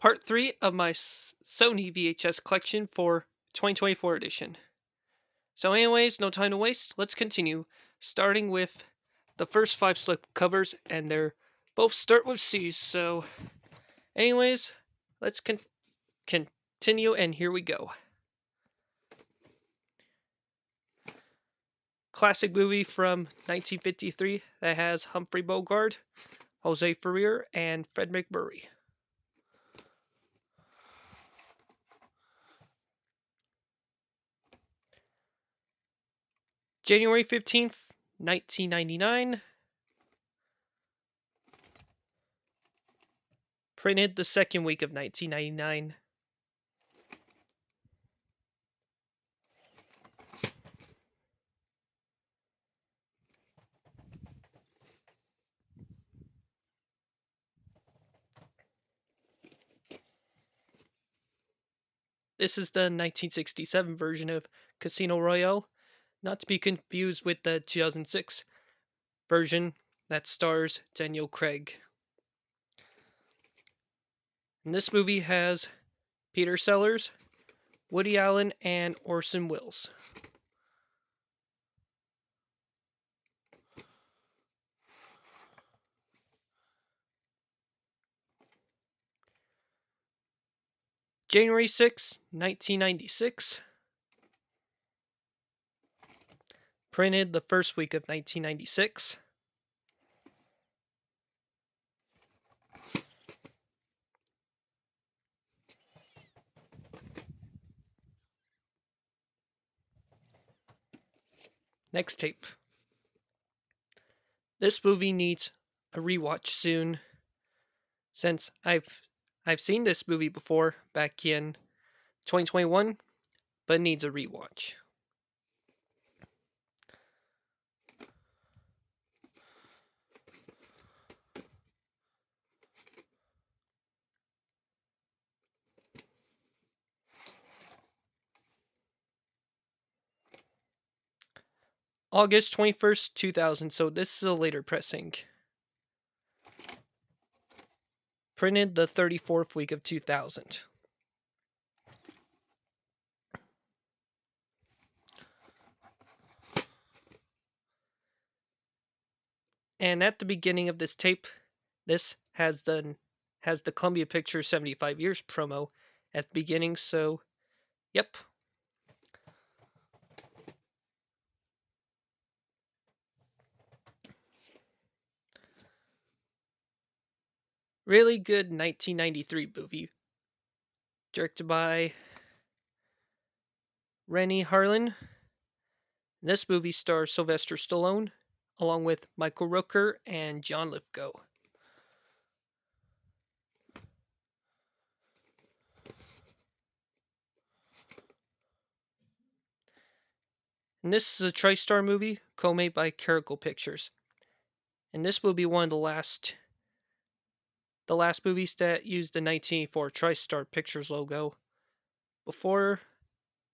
Part 3 of my Sony VHS collection for 2024 edition. So anyways, no time to waste, let's continue, starting with the first 5 slip covers, and they're both start with C's, so anyways, let's continue, and here we go. Classic movie from 1953 that has Humphrey Bogart, Jose Ferrer, and Fred MacMurray. January 15th, 1999. Printed the second week of 1999. This is the 1967 version of Casino Royale, not to be confused with the 2006 version that stars Daniel Craig. And this movie has Peter Sellers, Woody Allen, and Orson Welles. January 6, 1996. Printed the first week of 1996. Next tape. This movie needs a rewatch soon, since I've seen this movie before back in 2021, but needs a rewatch. August 21st, 2000, so this is a later pressing. Printed the 34th week of 2000. And at the beginning of this tape, this has the Columbia Pictures 75 years promo at the beginning, so yep. Really good 1993 movie. Directed by Rennie Harlin. This movie stars Sylvester Stallone, along with Michael Rooker and John Lithgow. And this is a TriStar movie, co-made by Caracol Pictures. And this will be one of the last movies that used the 1984 TriStar Pictures logo. Before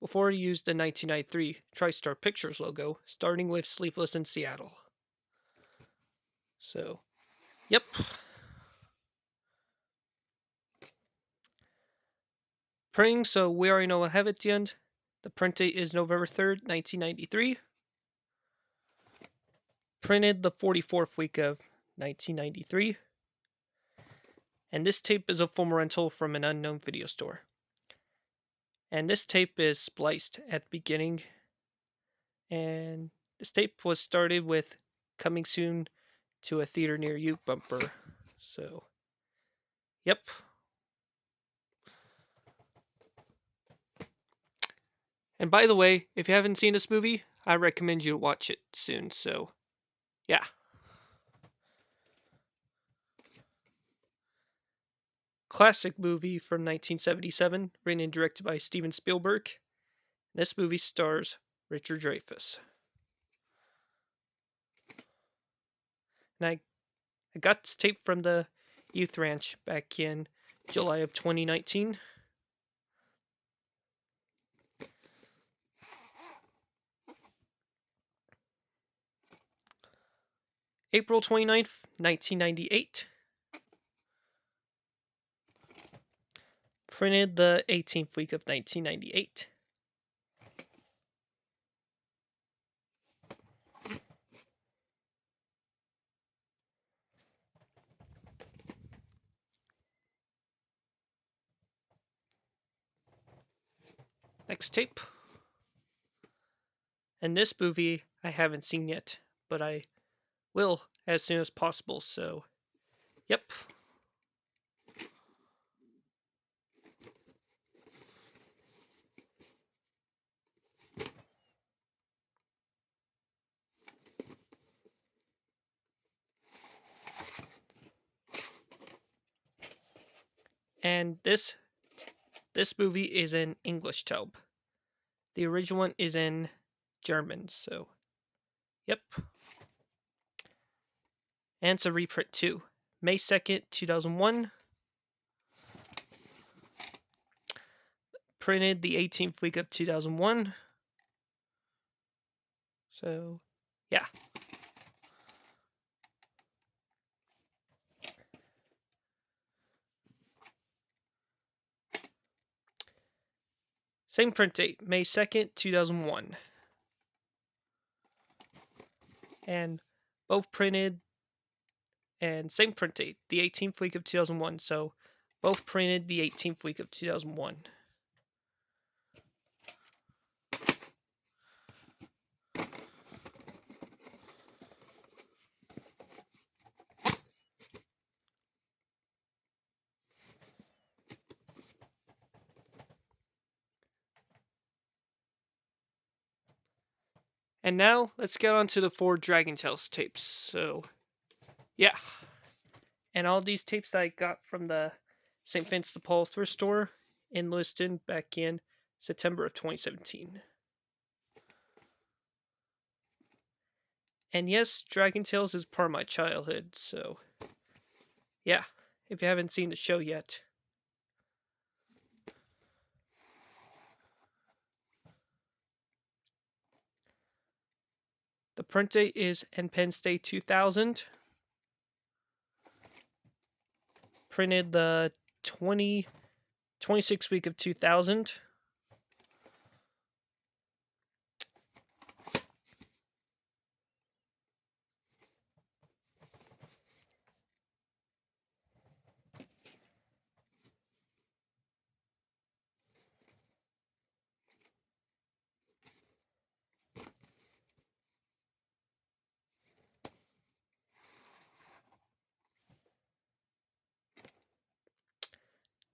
it used the 1993 TriStar Pictures logo, starting with Sleepless in Seattle. So, yep. Printing, so we already know what I have at the end. The print date is November 3rd, 1993. Printed the 44th week of 1993. And this tape is a full rental from an unknown video store. And this tape is spliced at the beginning. And this tape was started with "Coming soon to a theater near you" bumper. So, yep. And by the way, if you haven't seen this movie, I recommend you to watch it soon. So, yeah. Classic movie from 1977, written and directed by Steven Spielberg. This movie stars Richard Dreyfuss. And I got this tape from the Youth Ranch back in July of 2019. April 29th, 1998. Printed the 18th week of 1998. Next tape. And this movie I haven't seen yet, but I will as soon as possible, so yep. And this movie is in English dub. The original one is in German, so yep. And it's a reprint too. May 2nd, 2001. Printed the 18th week of 2001. So, yeah. Same print date, May 2nd, 2001. And both printed, and same print date, the 18th week of 2001. So, both printed the 18th week of 2001. And now, let's get on to the 4 Dragon Tales tapes. So, yeah. And all these tapes that I got from the St. Vincent de Paul thrift store in Lewiston back in September of 2017. And yes, Dragon Tales is part of my childhood, so yeah, if you haven't seen the show yet. The print date is Independence Day 2000. Printed the 26th week of 2000.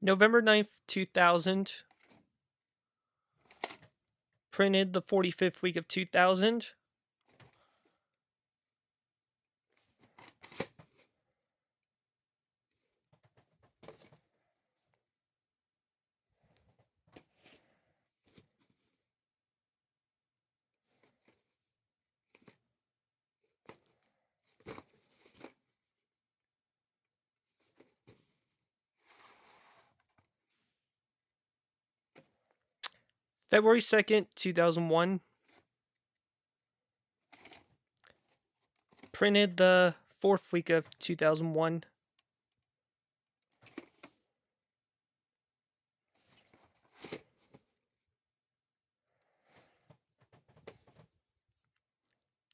November 9th, 2000. Printed the 45th week of 2000. February 2nd, 2001. Printed the 4th week of 2001.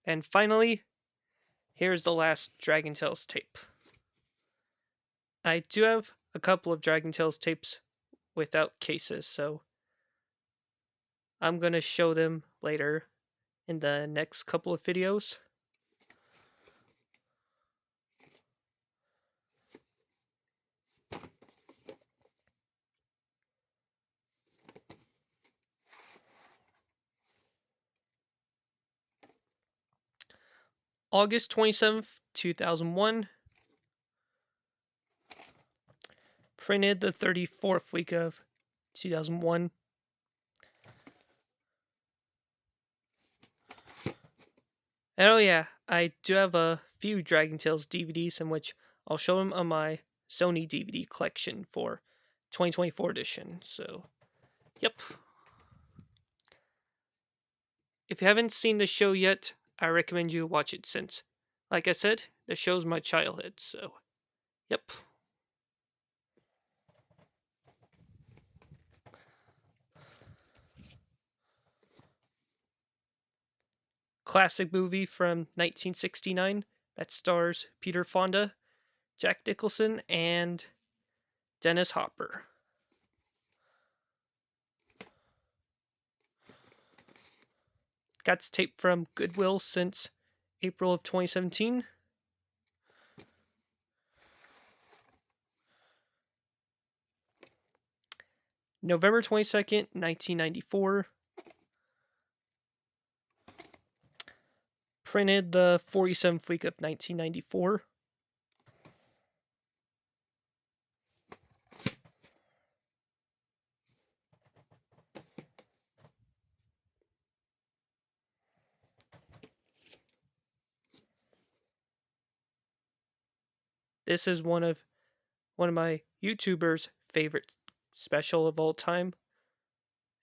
And finally, here's the last Dragon Tales tape. I do have a couple of Dragon Tales tapes without cases, so I'm going to show them later in the next couple of videos. August 27th, 2001. Printed the 34th week of 2001. And oh yeah, I do have a few Dragon Tales DVDs in which I'll show them on my Sony DVD collection for 2024 edition. So, yep. If you haven't seen the show yet, I recommend you watch it since, like I said, the show's my childhood. So, yep. classic movie from 1969 that stars Peter Fonda, Jack Nicholson, and Dennis Hopper. Got this tape from Goodwill since April of 2017. November 22nd, 1994. Printed the 47th week of 1994. This is one of my YouTubers' favorite special of all time,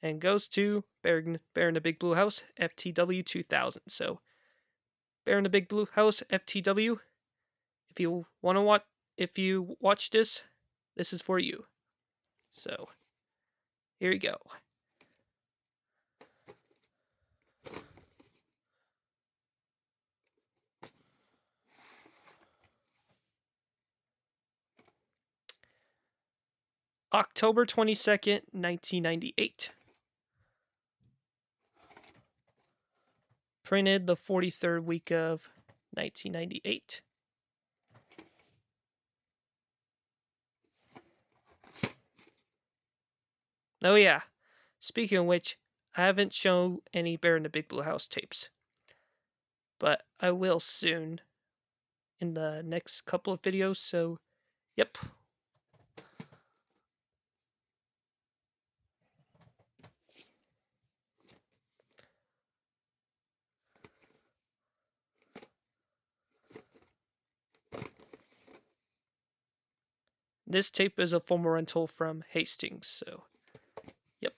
and goes to Bear in the Big Blue House FTW 2000. So, Bear in the Big Blue House FTW, if you watch this is for you. So, here you go. October 22nd, 1998. Printed the 43rd week of 1998. Oh yeah, speaking of which, I haven't shown any Bear in the Big Blue House tapes, but I will soon in the next couple of videos, so yep. This tape is a former rental from Hastings, so yep.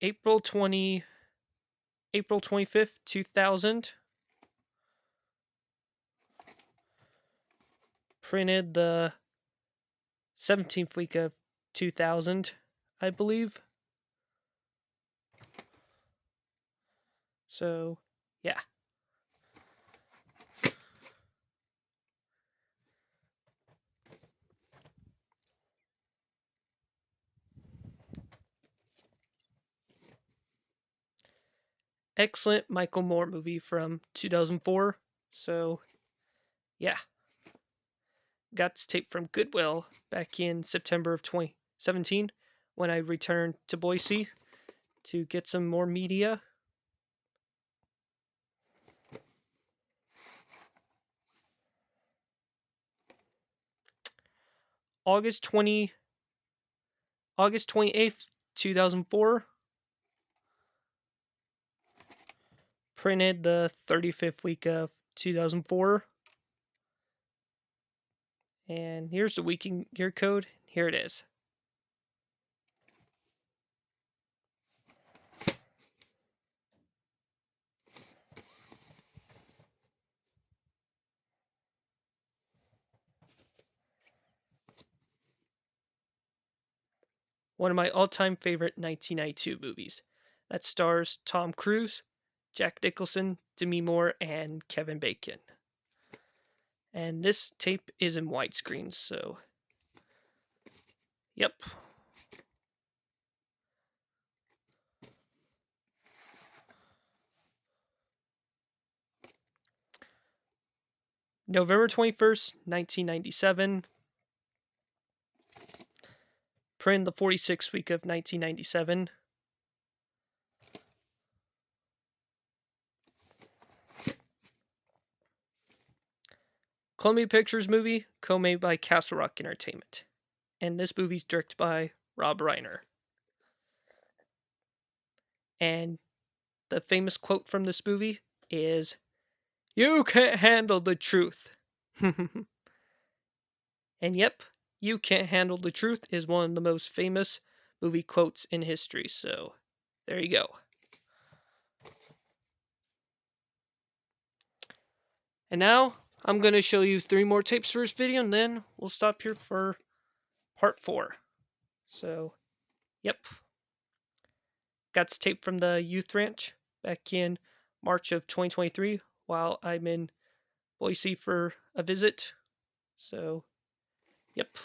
April 25th, 2000. Printed the 17th week of 2000, I believe. So, yeah. Excellent Michael Moore movie from 2004. So, yeah. Got this tape from Goodwill back in September of 2017 when I returned to Boise to get some more media. August 28th, 2004. Printed the 35th week of 2004. And here's the week and year code. Here it is. One of my all-time favorite 1992 movies that stars Tom Cruise, Jack Nicholson, Demi Moore, and Kevin Bacon. And this tape is in widescreen, so yep. November 21st, 1997. Print the 46th week of 1997. Columbia Pictures movie, co-made by Castle Rock Entertainment. And this movie's directed by Rob Reiner. And the famous quote from this movie is, "You can't handle the truth." And yep, "You can't handle the truth" is one of the most famous movie quotes in history, so there you go. And now, I'm going to show you 3 more tapes for this video, and then we'll stop here for part 4. So, yep. Got this tape from the youth ranch back in March of 2023 while I'm in Boise for a visit. So, yep.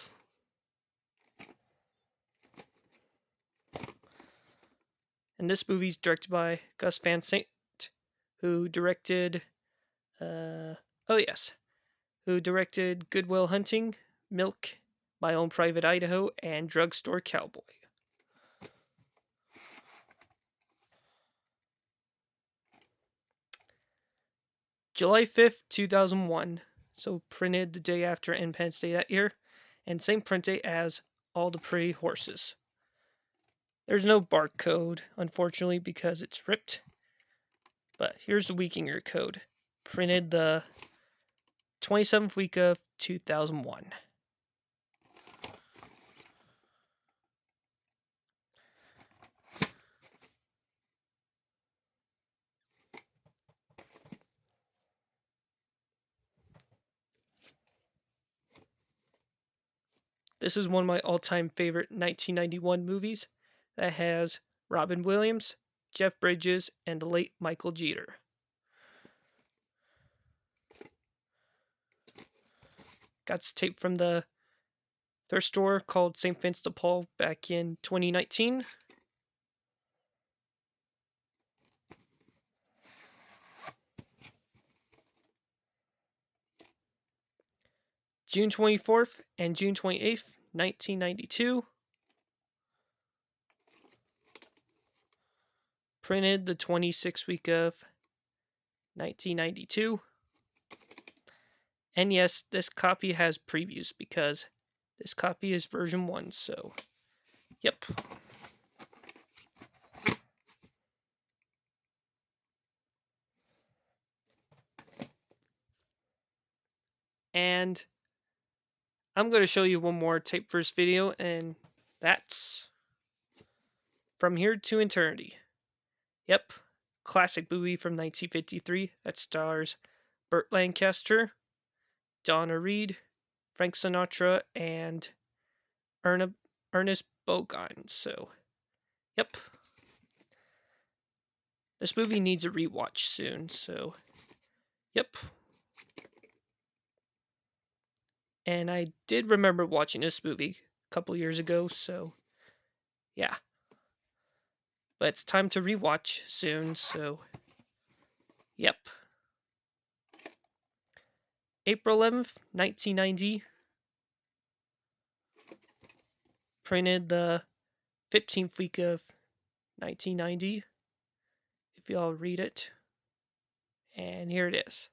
And this movie's directed by Gus Van Sant, who directed, who directed Good Will Hunting, Milk, My Own Private Idaho, and Drugstore Cowboy. July 5th, 2001. So printed the day after Independence Day that year. And same print date as All the Pretty Horses. There's no barcode, unfortunately, because it's ripped. But here's the Wikinger code. Printed the 27th week of 2001. This is one of my all-time favorite 1991 movies that has Robin Williams, Jeff Bridges, and the late Michael Jeter. Got this tape from the thrift store called St. Vincent de Paul back in 2019. June 24th and June 28th, 1992. Printed the 26th week of 1992. And yes, this copy has previews because this copy is version 1, so yep. And I'm going to show you one more tape first video, and that's From Here to Eternity. Yep, classic movie from 1953 that stars Burt Lancaster, Donna Reed, Frank Sinatra, and Ernest Bogan. So, yep. This movie needs a rewatch soon, so, yep. And I did remember watching this movie a couple years ago, so yeah. But it's time to rewatch soon, so yep. April 11th, 1990. Printed the 15th week of 1990. If y'all read it. And here it is.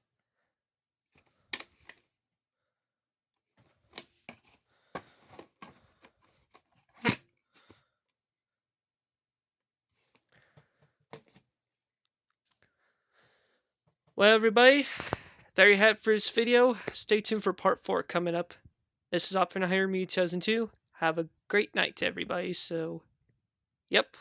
Well, everybody, there you have it for this video. Stay tuned for part 4 coming up. This is Oppenheimer Me 2002. Have a great night, everybody. So, yep.